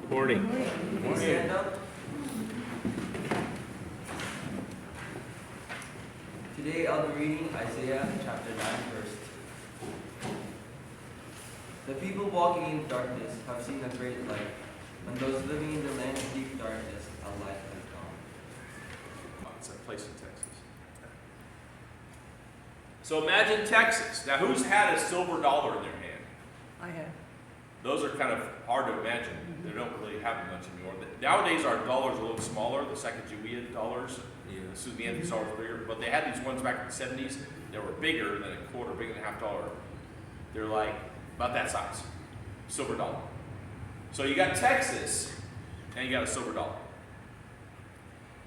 Morning. Stand up. Today I'll be reading Isaiah chapter 9, verse 2. The people walking in darkness have seen a great light. And those living in the land of deep darkness, a light has dawned. It's a place in Texas. So imagine Texas. Now, who's had a silver dollar in their hand? I have. Those are kind of hard to imagine. They don't really happen much anymore. Nowadays, our dollars are a little smaller. The Sacagawea dollars, the Sudanese dollars are bigger. But they had these ones back in the 70s that were bigger than a quarter, bigger than $50. They're like about that size, silver dollar. So you got Texas, and you got a silver dollar.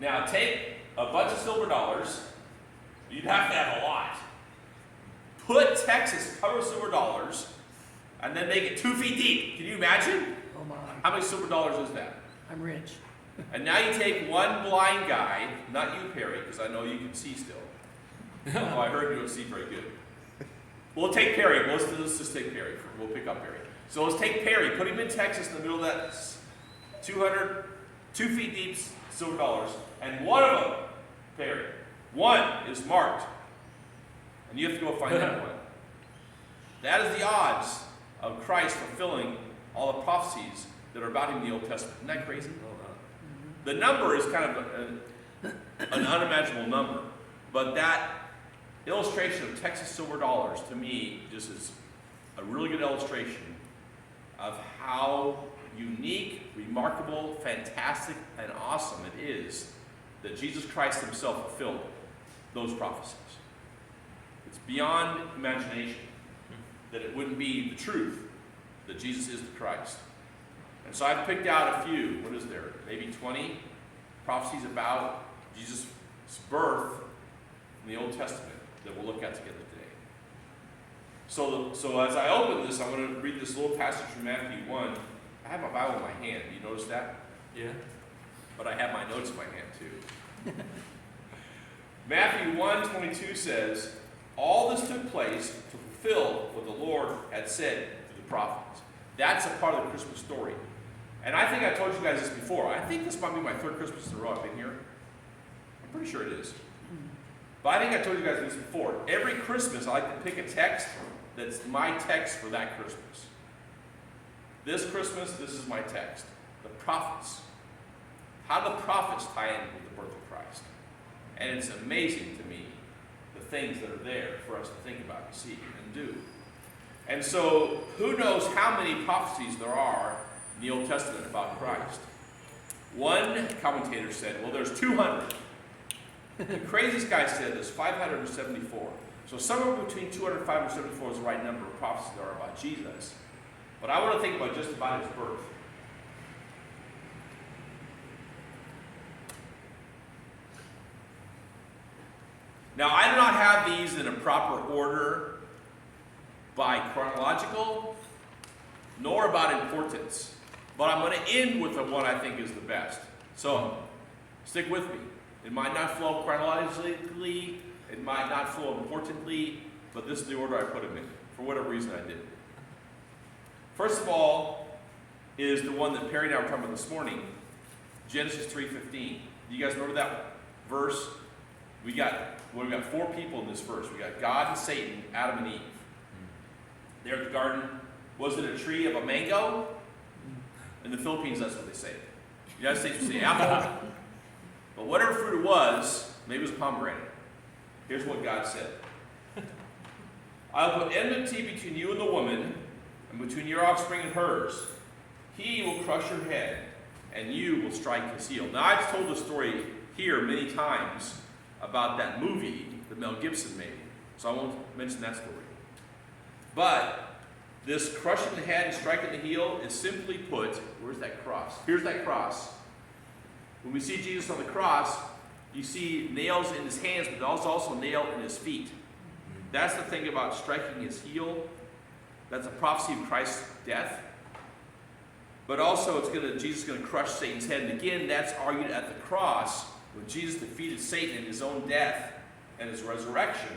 Now take a bunch of silver dollars. You'd have to have a lot. Put Texas, cover silver dollars, and then make it 2 feet deep. Can you imagine? Oh my. How many silver dollars is that? I'm rich. And now you take one blind guy, not you, Perry, because I know you can see still. Although I heard you don't see very good. We'll take Perry. Let's just take Perry. We'll pick up Perry. So let's take Perry, put him in Texas in the middle of that 2 feet deep silver dollars, and one of them, Perry, one is marked. And you have to go find that one. That is the odds of Christ fulfilling all the prophecies that are about him in the Old Testament. Isn't that crazy? The number is kind of an unimaginable number, but that illustration of Texas silver dollars, to me, just is a really good illustration of how unique, remarkable, fantastic, and awesome it is that Jesus Christ himself fulfilled those prophecies. It's beyond imagination that it wouldn't be the truth that Jesus is the Christ. And so I've picked out a few, what is there, maybe 20 prophecies about Jesus' birth in the Old Testament that we'll look at together today. So as I open this, I'm going to read this little passage from Matthew 1. I have my Bible in my hand. Do you notice that? Yeah. But I have my notes in my hand too. Matthew 1:22 says, all this took place to fulfill what the Lord had said through the prophets. That's a part of the Christmas story. And I think I told you guys this before. I think this might be my third Christmas in a row I've been here. I'm pretty sure it is. But I think I told you guys this before. Every Christmas I like to pick a text that's my text for that Christmas. This Christmas, this is my text. The prophets. How do the prophets tie in with the birth of Christ? And it's amazing to me the things that are there for us to think about and see and do. And so, who knows how many prophecies there are in the Old Testament about Christ? One commentator said, well, there's 200. The craziest guy said there's 574. So somewhere between 200 and 574 is the right number of prophecies there are about Jesus. But I want to think about just about his birth. Now, I do not have these in a proper order by chronological, nor about importance. But I'm going to end with the one I think is the best. So, stick with me. It might not flow chronologically, it might not flow importantly, but this is the order I put them in, for whatever reason I did. First of all is the one that Perry and I were talking about this morning, Genesis 3:15. Do you guys remember that verse? We got 4 people in this verse. We got God and Satan, Adam and Eve. There at the garden. Was it a tree of a mango? In the Philippines, that's what they say. The United States would say apple. But whatever fruit it was, maybe it was pomegranate. Here's what God said. I'll put enmity between you and the woman, and between your offspring and hers. He will crush your head, and you will strike his heel. Now, I've told the story here many times about that movie that Mel Gibson made, so I won't mention that story. But this crushing the head and striking the heel is simply put, where's that cross? Here's that cross. When we see Jesus on the cross, you see nails in his hands, but there's also a nail in his feet. That's the thing about striking his heel. That's a prophecy of Christ's death. But also, Jesus is going to crush Satan's head. And again, that's argued at the cross. When Jesus defeated Satan in his own death and his resurrection,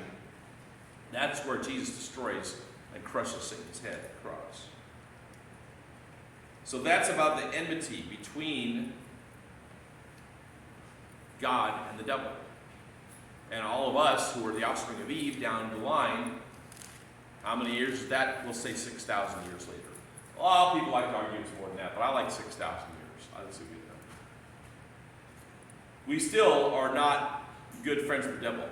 that's where Jesus destroys and crushes Satan's head at the cross. So that's about the enmity between God and the devil. And all of us who are the offspring of Eve down the line, how many years is that? We'll say 6,000 years later. A lot of people like to argue it's more than that, but I like 6,000 years. I think it's a good number. We still are not good friends with the devil.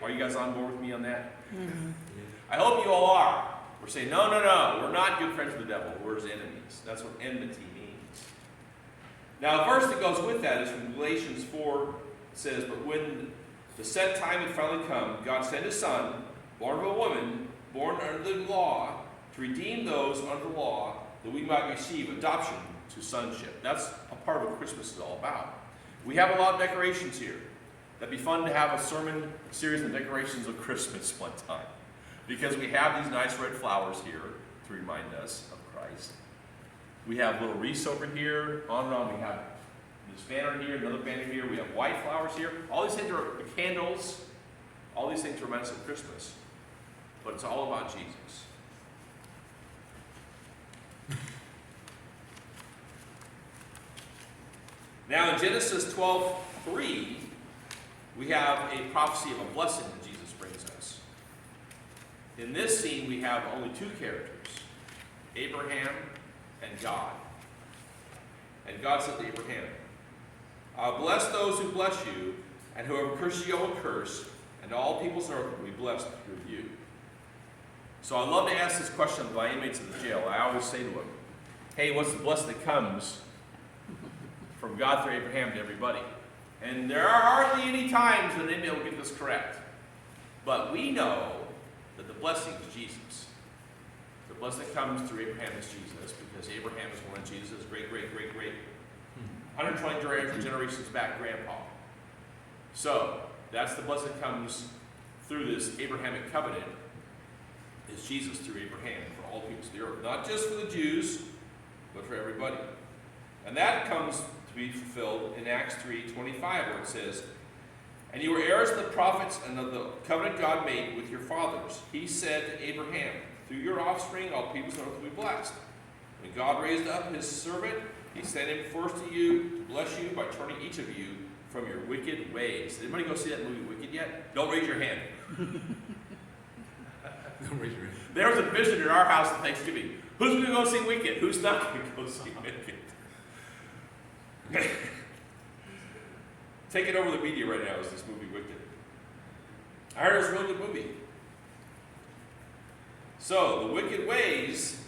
Are you guys on board with me on that? Mm-hmm. I hope you all are. We're saying, no, we're not good friends with the devil. We're his enemies. That's what enmity means. Now, a verse that goes with that is from Galatians 4. It says, but when the set time had finally come, God sent his son, born of a woman, born under the law, to redeem those under the law, that we might receive adoption to sonship. That's a part of what Christmas is all about. We have a lot of decorations here. That'd be fun to have a sermon series on decorations of Christmas one time. Because we have these nice red flowers here to remind us of Christ. We have little wreaths over here, on and on. We have this banner here, another banner here. We have white flowers here. All these things are the candles. All these things remind us of Christmas. But it's all about Jesus. Now in Genesis 12:3, we have a prophecy of a blessing that Jesus brings us. In this scene, we have only two characters, Abraham and God. And God said to Abraham, "I'll bless those who bless you, and whoever curses you I will curse, and all peoples on earth will be blessed through you." So I love to ask this question of my inmates in the jail. I always say to them, hey, what's the blessing that comes from God through Abraham to everybody? And there are hardly any times when an inmate will get this correct. But we know that the blessing is Jesus. The blessing that comes through Abraham is Jesus, because Abraham is one of Jesus' great, 120 generations back grandpa. So, that's the blessing that comes through this Abrahamic covenant, is Jesus through Abraham for all peoples of the earth. Not just for the Jews, but for everybody. And that comes to be fulfilled in Acts 3:25, where it says, "And you were heirs of the prophets and of the covenant God made with your fathers. He said to Abraham, through your offspring all peoples on earth will be blessed. When God raised up his servant, he sent him first to you to bless you by turning each of you from your wicked ways." Did anybody go see that movie Wicked yet? Don't raise your hand. Don't raise your hand. There was a vision in our house at Thanksgiving. Who's going to go see Wicked? Who's not going to go see Wicked? Taking over the media right now is this movie Wicked. I heard it was a really good movie. So, the wicked ways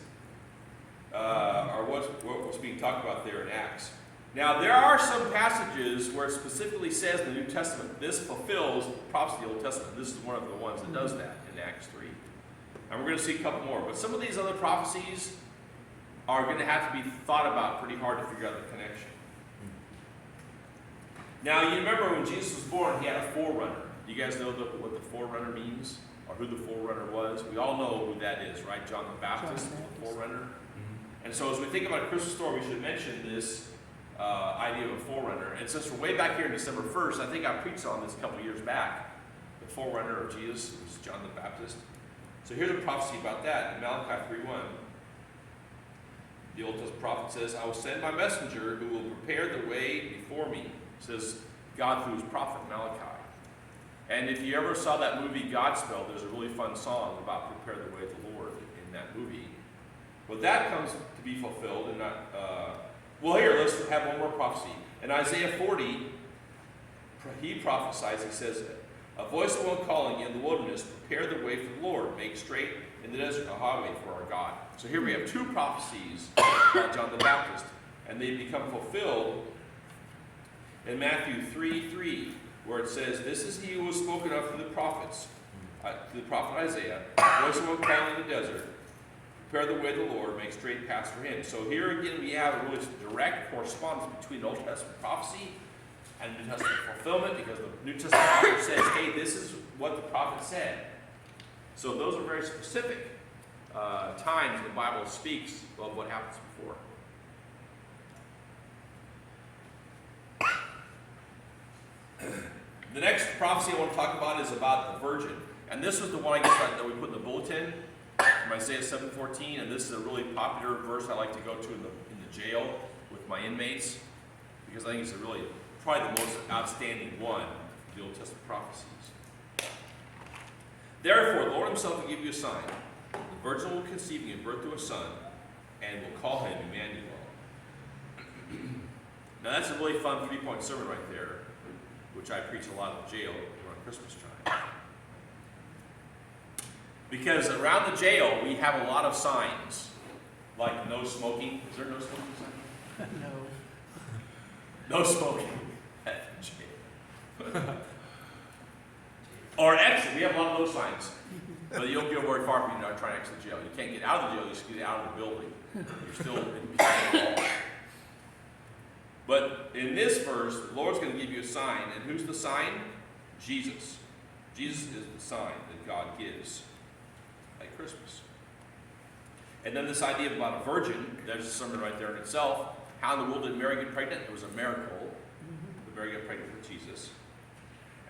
are what's being talked about there in Acts. Now, there are some passages where it specifically says in the New Testament, this fulfills the prophecy of the Old Testament. This is one of the ones that does that in Acts 3. And we're going to see a couple more. But some of these other prophecies are going to have to be thought about pretty hard to figure out the connection. Now, you remember when Jesus was born, he had a forerunner. Do you guys know what the forerunner means? Or who the forerunner was? We all know who that is, right? John the Baptist, the forerunner. Mm-hmm. And so as we think about a Christmas story, we should mention this idea of a forerunner. And since we're way back here in December 1st, I think I preached on this a couple years back. The forerunner of Jesus was John the Baptist. So here's a prophecy about that in Malachi 3:1. The Old Testament prophet says, "I will send my messenger who will prepare the way before me," says God through his prophet Malachi. And if you ever saw that movie Godspell, there's a really fun song about prepare the way of the Lord in that movie. Well, that comes to be fulfilled in that. Well, here, let's have one more prophecy. In Isaiah 40, he prophesies, he says, "A voice of one calling in the wilderness, prepare the way for the Lord, make straight in the desert a highway for our God." So here we have two prophecies about John the Baptist, and they become fulfilled in Matthew 3:3, where it says, "This is he who was spoken of to the prophets, to the prophet Isaiah, a voice of one calling in the desert, prepare the way of the Lord, make straight paths for him." So here again we have a really direct correspondence between the Old Testament prophecy and New Testament fulfillment, because the New Testament author says, hey, this is what the prophet said. So those are very specific times the Bible speaks of what happens before. The next prophecy I want to talk about is about the virgin. And this was the one, I guess, that we put in the bulletin from Isaiah 7:14. And this is a really popular verse I like to go to in the jail with my inmates, because I think it's probably the most outstanding one of the Old Testament prophecies. "Therefore, the Lord himself will give you a sign. The virgin will conceive and give birth to a son, and will call him Emmanuel." Now that's a really fun 3-point sermon right there, which I preach a lot in the jail around Christmas time. Because around the jail, we have a lot of signs, like no smoking. Is there no smoking sign? No. No smoking at the jail. Or exit. We have a lot of those signs. But you don't go very far if you're not trying to exit the jail. You can't get out of the jail, you just get out of the building. You're still in behind the wall. But in this verse, the Lord's going to give you a sign. And who's the sign? Jesus. Jesus is the sign that God gives at Christmas. And then this idea about a virgin, there's a sermon right there in itself. How in the world did Mary get pregnant? It was a miracle that Mary got pregnant with Jesus.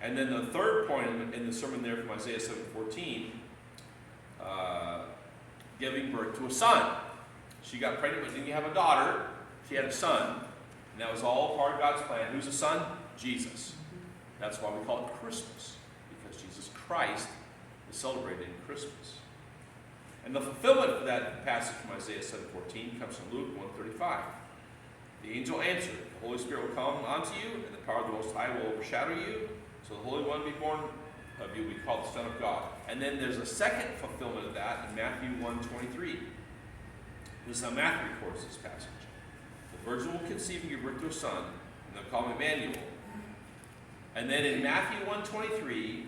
And then the third point in the sermon there from Isaiah 7:14, giving birth to a son. She got pregnant, but didn't have a daughter. She had a son. And that was all part of God's plan. Who's the Son? Jesus. That's why we call it Christmas, because Jesus Christ is celebrated in Christmas. And the fulfillment of that passage from Isaiah 7:14 comes from Luke 1:35. The angel answered, the Holy Spirit will come onto you, and the power of the Most High will overshadow you. So the Holy One will be born of you will be called the Son of God. And then there's a second fulfillment of that in Matthew 1:23. This is how Matthew records this passage. The virgin will conceive and give birth to a son, and they'll call him Emmanuel. And then in Matthew 1:23,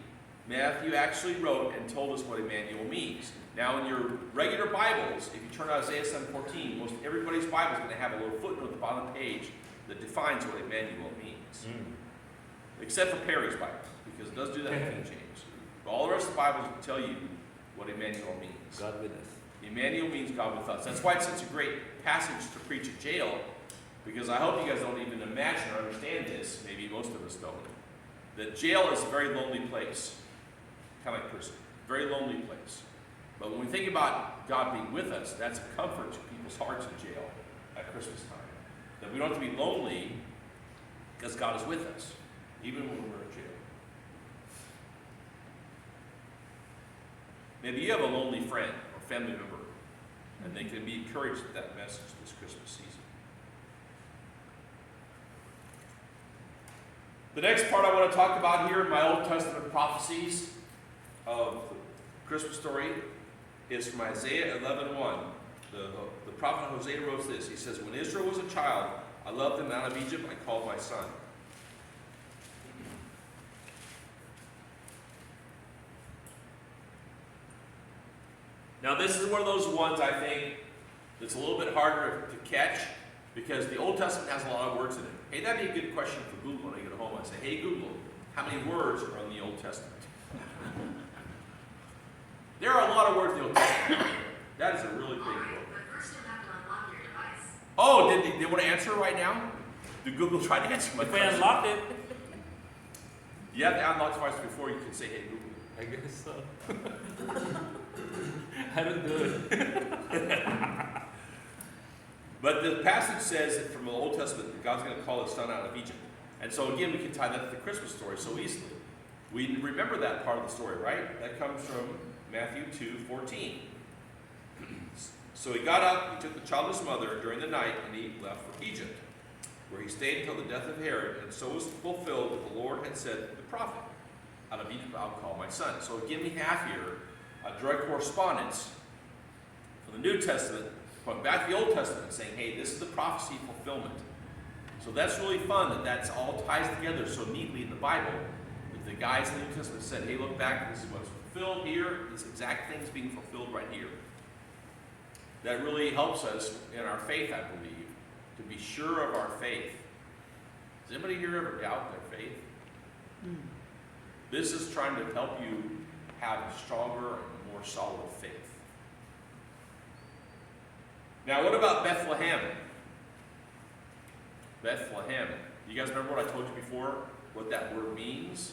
Matthew actually wrote and told us what Emmanuel means. Now in your regular Bibles, if you turn to Isaiah 7:14, most everybody's Bible is going to have a little footnote at the bottom of the page that defines what Emmanuel means. Except for Perry's Bible, because it does do that in King James. But all the rest of the Bibles will tell you what Emmanuel means. God with us. Emmanuel means God with us. That's why it's such a great passage to preach at jail, because I hope you guys don't even imagine or understand this, maybe most of us don't, that jail is a very lonely place, kind of like prison, very lonely place. But when we think about God being with us, that's a comfort to people's hearts in jail at Christmas time. That we don't have to be lonely because God is with us, even when we're in jail. Maybe you have a lonely friend or family member, and they can be encouraged with that message this Christmas season. The next part I want to talk about here in my Old Testament prophecies of the Christmas story is from Isaiah 11:1. The prophet Hosea wrote this. He says, when Israel was a child, I loved him out of Egypt, I called my son. Now this is one of those ones I think that's a little bit harder to catch because the Old Testament has a lot of words in it. Hey, that'd be a good question for Google when I get home. I say, hey Google, how many words are in the Old Testament? There are a lot of words in the Old Testament. That is a really big book. Oh, did they want to answer right now? Did Google try to answer my If I question? unlocked it, You have to unlock twice before you can say, hey Google. I guess so. I don't do it. But the passage says that from the Old Testament that God's going to call his son out of Egypt. And so again, we can tie that to the Christmas story so easily. We remember that part of the story, right? That comes from Matthew 2:14. So he got up, he took the child of his mother during the night, and he left for Egypt, where he stayed until the death of Herod, and so was fulfilled what the Lord had said to the prophet. Out of Egypt I'll call my son. So again, we have here a direct correspondence from the New Testament, going back to the Old Testament, saying, hey, this is the prophecy fulfillment. So that's really fun that that's all ties together so neatly in the Bible. That the guys in the New Testament said, hey, look back, this is what's fulfilled here, this exact thing's being fulfilled right here. That really helps us in our faith, I believe, to be sure of our faith. Does anybody here ever doubt their faith? This is trying to help you have a stronger and more solid faith. Now, what about Bethlehem? Bethlehem. You guys remember what I told you before? What that word means?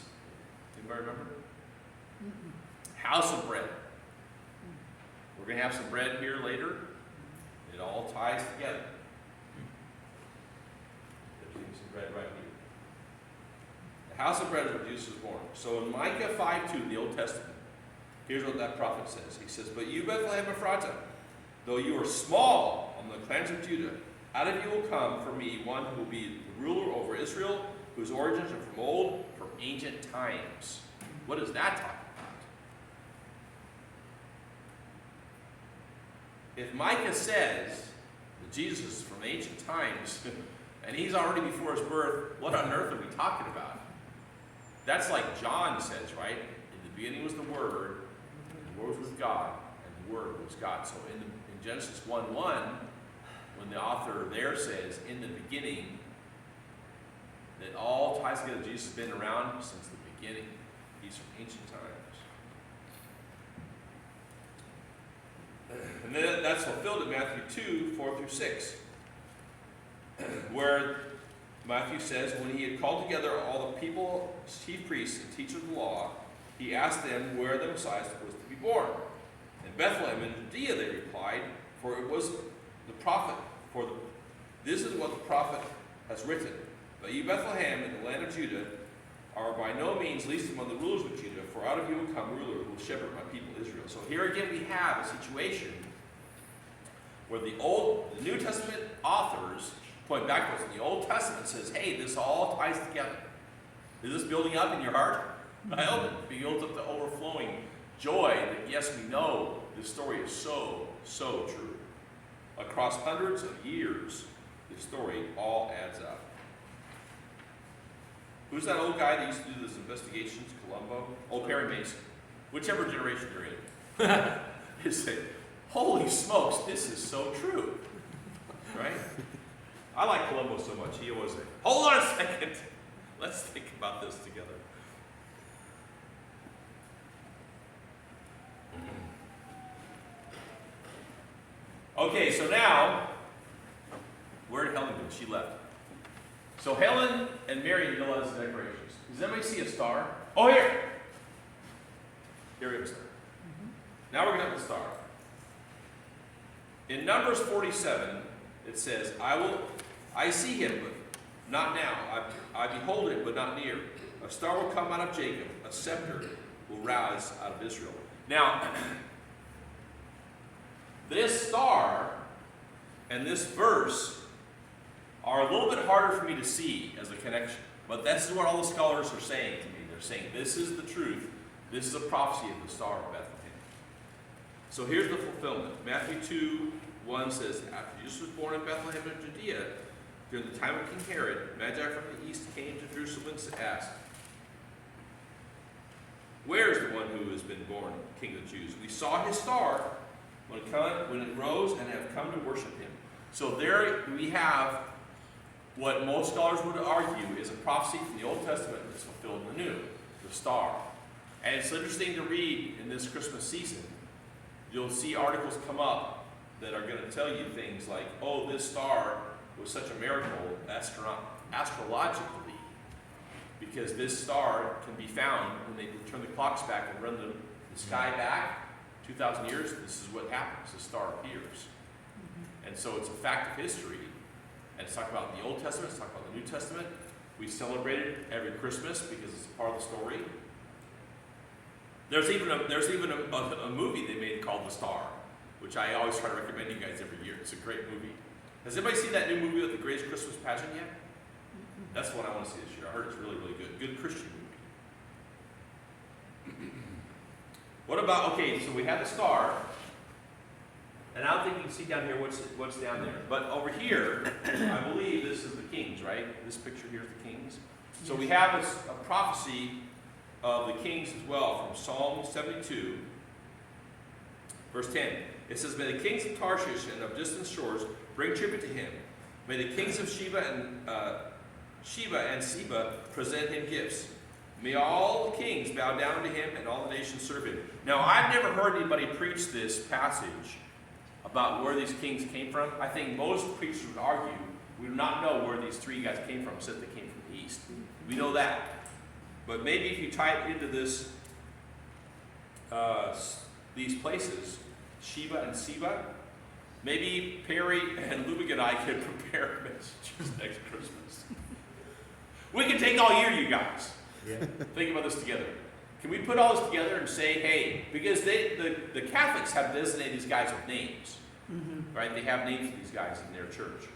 Anybody remember? House of bread. We're going to have some bread here later. It all ties together. There's some bread right here. The house of bread is where Jesus was born. So in Micah 5:2, the Old Testament, here's what that prophet says. He says, but you, Bethlehem Ephratah, though you are small on the clans of Judah, out of you will come for me one who will be the ruler over Israel, whose origins are from old, from ancient times. What does that talk about? If Micah says that Jesus is from ancient times, and he's already before his birth, what on earth are we talking about? That's like John says, right? In the beginning was the Word, and the Word was with God, and the Word was God. So in Genesis 1:1, when the author there says, in the beginning, that all ties together. Jesus has been around since the beginning. He's from ancient times. And then that's fulfilled in Matthew 2:4-6, where Matthew says, when he had called together all the people, chief priests, and teachers of the law, he asked them where the Messiah was to be born. In Bethlehem in Judea, they replied, for it was the prophet, this is what the prophet has written, "But you, Bethlehem, in the land of Judah, are by no means least among the rulers of Judah, for out of you will come a ruler who will shepherd my people Israel." So here again we have a situation where the New Testament authors point backwards. In the Old Testament says, hey, this all ties together. Is this building up in your heart? I hope it builds up the overflowing joy that, yes, we know this story is so, so true. Across hundreds of years, this story all adds up. Who's that old guy that used to do those investigations, Columbo? Old Perry Mason. Whichever generation you're in. You say, holy smokes, this is so true. Right? I like Columbo so much. He always said, hold on a second. Let's think about this together. Okay, so now, where did Helen go? She left. So Helen and Mary did a lot of decorations. Does anybody see a star? Oh, here! Here we have a star. Now we're going to have the star. In Numbers 47, it says, I see him, but not now. I behold him, but not near. A star will come out of Jacob. A scepter will rise out of Israel. Now, this star and this verse are a little bit harder for me to see as a connection. But this is what all the scholars are saying to me. They're saying this is the truth. This is a prophecy of the Star of Bethlehem. So here's the fulfillment. Matthew 2:1 says, after Jesus was born in Bethlehem in Judea, during the time of King Herod, Magi from the east came to Jerusalem and asked, where is the one who has been born, King of the Jews? We saw his star when it rose and have come to worship him. So there we have what most scholars would argue is a prophecy from the Old Testament that's fulfilled in the New, the star. And it's interesting to read in this Christmas season. You'll see articles come up that are going to tell you things like, oh, this star was such a miracle astrologically, because this star can be found when they turn the clocks back and run the sky back 2,000 years. This is what happens. The star appears. And so it's a fact of history. And it's talked about in the Old Testament, it's talked about the New Testament. We celebrate it every Christmas because it's part of the story. There's even a movie they made called The Star, which I always try to recommend you guys every year. It's a great movie. Has anybody seen that new movie with the Greatest Christmas Pageant yet? That's the one I want to see this year. I heard it's really, really good. Good Christian movie. What about, okay, so we have the star. And I don't think you can see down here what's down there. But over here, I believe this is the kings, right? This picture here is the kings. So we have a prophecy of the kings as well from Psalm 72, verse 10. It says, may the kings of Tarshish and of distant shores bring tribute to him. May the kings of Sheba and Seba present him gifts. May all the kings bow down to him and all the nations serve him. Now, I've never heard anybody preach this passage about where these kings came from. I think most preachers would argue we do not know where these three guys came from, since they came from the east. We know that. But maybe if you tie it into this, these places, Sheba and Seba, maybe Perry and Ludwig and I could prepare messages next Christmas. We can take all year, you guys. Yeah. Think about this together. Can we put all this together and say, hey, because the Catholics have designated these guys with names, right? They have names for these guys in their church.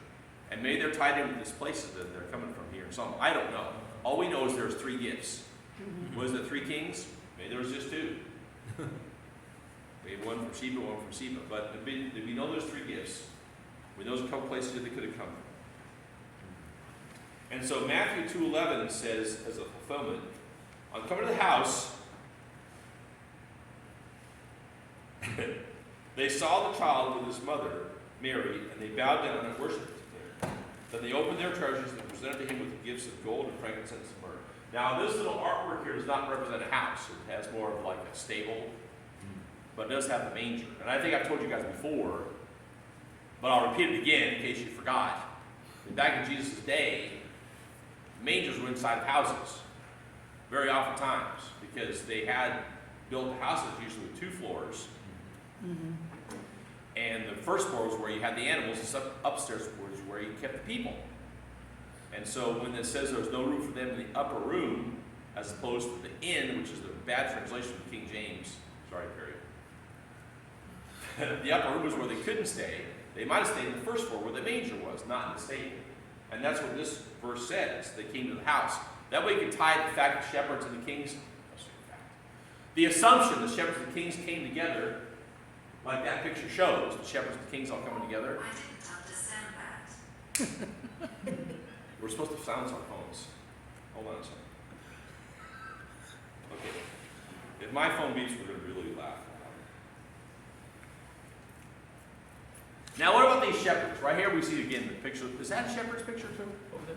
And maybe they're tied into these places that they're coming from here. Some, I don't know. All we know is there's three gifts. Was it three kings? Maybe there was just two. Maybe one from Sheba, one from Seba. But we know there's three gifts. We know there's a couple places that they could have come from. And so Matthew 2:11 says, as a fulfillment, on coming to the house, they saw the child with his mother, Mary, and they bowed down and worshipped him. Then they opened their treasures and presented to him with gifts of gold and frankincense and myrrh. Now, this little artwork here does not represent a house. It has more of like a stable, but it does have the manger. And I think I've told you guys before, but I'll repeat it again in case you forgot. Back in Jesus' day, mangers were inside of houses, very often times, because they had built houses usually with 2 floors. And the first floor was where you had the animals, and upstairs was where you kept the people. And so when it says there's no room for them in the upper room, as opposed to the inn, which is the bad translation of King James, sorry, Perry. The upper room was where they couldn't stay. They might have stayed in the first floor where the manger was, not in the stable. And that's what this verse says. They came to the house. That way you can tie the fact that shepherds and the kings, the assumption the shepherds and the kings came together, like that picture shows, the shepherds and the kings all coming together. I didn't understand that. We're supposed to silence our phones. Hold on a second. Okay. If my phone beeps, we're going to really laugh. Now, what about these shepherds? Right here we see again the picture. Is that a shepherd's picture too? Over there?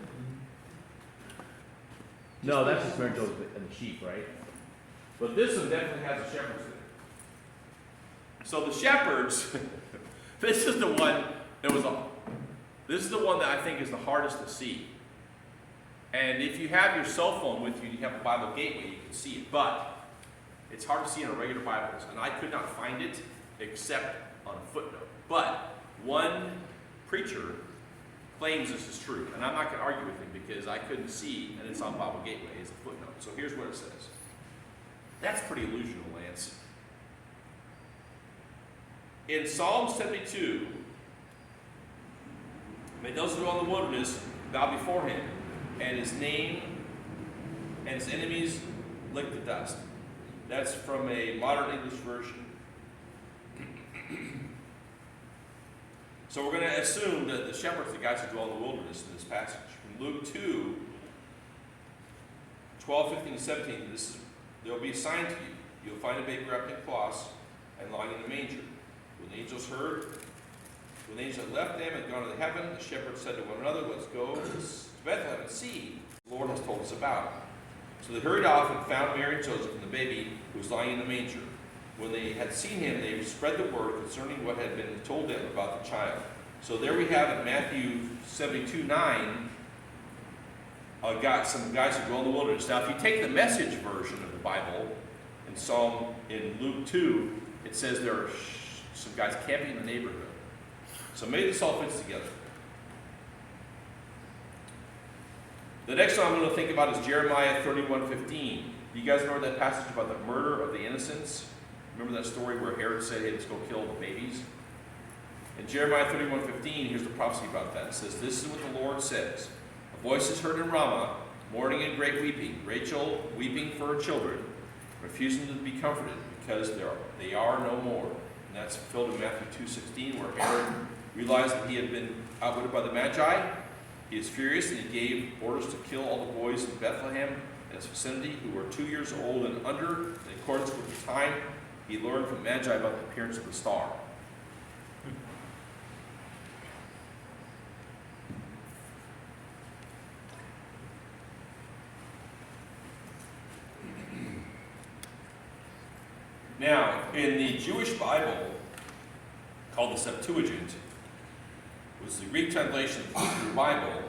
No, that's just Mary Joseph's and the sheep, right? But this one definitely has the shepherds in it. So the shepherds, this is the one that was this is the one that I think is the hardest to see. And if you have your cell phone with you and you have a Bible gateway, you can see it. But it's hard to see in a regular Bibles. And I could not find it except on a footnote. But one preacher claims this is true. And I'm not going to argue with him because I couldn't see, and it's on Bible Gateway as a footnote. So here's what it says. That's pretty illusional, Lance. In Psalm 72, may those who dwell in the wilderness bow before him, and his name and his enemies lick the dust. That's from a modern English version. So we're going to assume that the shepherds are the guys who dwell in the wilderness in this passage. In Luke 2, 12, 15, and 17, there will be a sign to you. You'll find a baby wrapped in cloths and lying in a manger. When the angels had left them and gone to heaven, the shepherds said to one another, let's go to Bethlehem and see the Lord has told us about. So they hurried off and found Mary and Joseph and the baby who was lying in the manger. When they had seen him, they spread the word concerning what had been told them about the child. So there we have in Matthew 72:9, some guys who go in the wilderness. Now, if you take the Message version of the Bible, in Luke 2, it says there are some guys camping in the neighborhood. So maybe this all fits together. The next one I'm going to think about is Jeremiah 31:15. Do you guys remember that passage about the murder of the innocents? Remember that story where Herod said, hey, let's go kill the babies? In Jeremiah 31:15, here's the prophecy about that. It says, this is what the Lord says. A voice is heard in Ramah, mourning and great weeping. Rachel weeping for her children, refusing to be comforted, because they are no more. And that's fulfilled in Matthew 2:16, where Herod realized that he had been outwitted by the Magi. He is furious, and he gave orders to kill all the boys in Bethlehem and its vicinity who were 2 years old and under, in accordance with the time he learned from Magi about the appearance of the star. Now, in the Jewish Bible, called the Septuagint, was the Greek translation of the Hebrew Bible.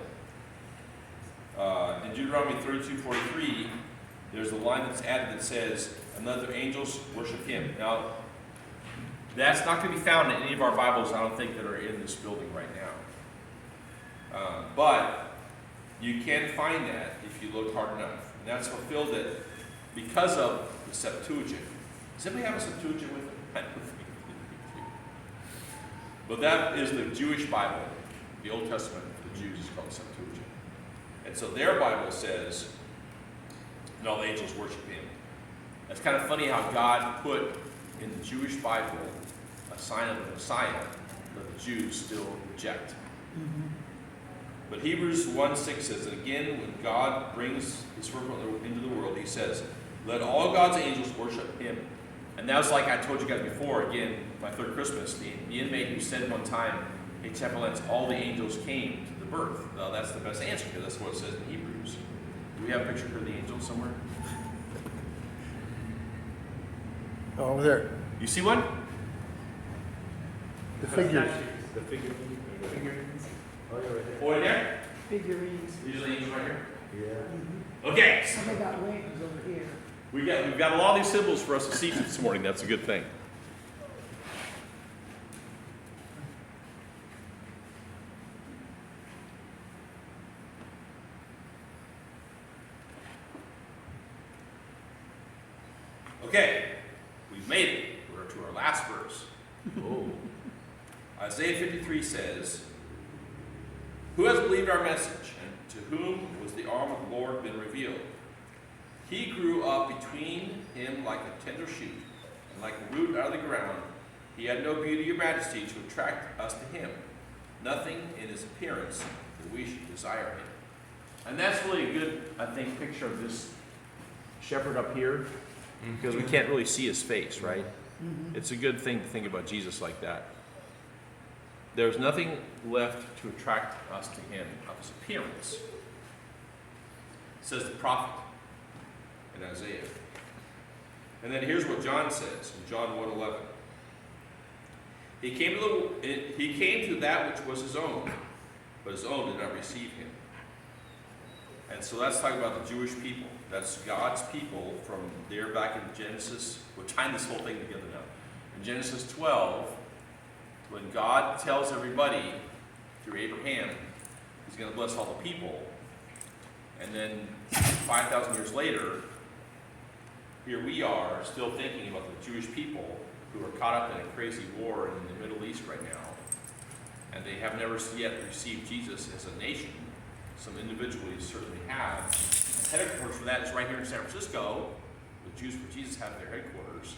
In Deuteronomy 32:43, there's a line that's added that says, and let the angels worship him. Now, that's not going to be found in any of our Bibles, I don't think, that are in this building right now. But you can find that if you look hard enough. And that's fulfilled it because of the Septuagint. Does anybody have a Septuagint with them? I don't think they do. But that is the Jewish Bible. The Old Testament for the Jews is called the Septuagint. And so their Bible says, and all the angels worship him. It's kind of funny how God put in the Jewish Bible a sign of the Messiah that the Jews still reject. Mm-hmm. But Hebrews 1:6 says, and again, when God brings his work into the world, he says, let all God's angels worship him. And that was like I told you guys before, again, my third Christmas, the inmate who said one time, hey, Chaplains, all the angels came to the birth. Well, that's the best answer, because that's what it says in Hebrews. Do we have a picture of the angels somewhere? Oh, over there. You see one? The figures. The figurines. Oh, yeah, right there. Oh, right there? Figurines. These are the angels right here? Yeah. Okay. And they got wings over here. We've got a lot of these symbols for us to see this morning. That's a good thing. Okay, we've made it. We're to our last verse. Oh. Isaiah 53 says, "Who has believed our message, and to whom was the arm of the Lord been revealed? He grew up between him like a tender shoot, and like a root out of the ground. He had no beauty or majesty to attract us to him, nothing in his appearance that we should desire him." And that's really a good, I think, picture of this shepherd up here, because we can't really see his face, right? It's a good thing to think about Jesus like that. There's nothing left to attract us to him of his appearance, says the prophet in Isaiah. And then here's what John says in John 1:11. He came to that which was his own, but his own did not receive him. And so that's talking about the Jewish people. That's God's people from there back in Genesis. We're tying this whole thing together now. In Genesis 12, when God tells everybody through Abraham, he's going to bless all the people. And then 5,000 years later, here we are still thinking about the Jewish people who are caught up in a crazy war in the Middle East right now. And they have never yet received Jesus as a nation. Some individuals certainly have. And headquarters for that is right here in San Francisco. The Jews for Jesus have their headquarters.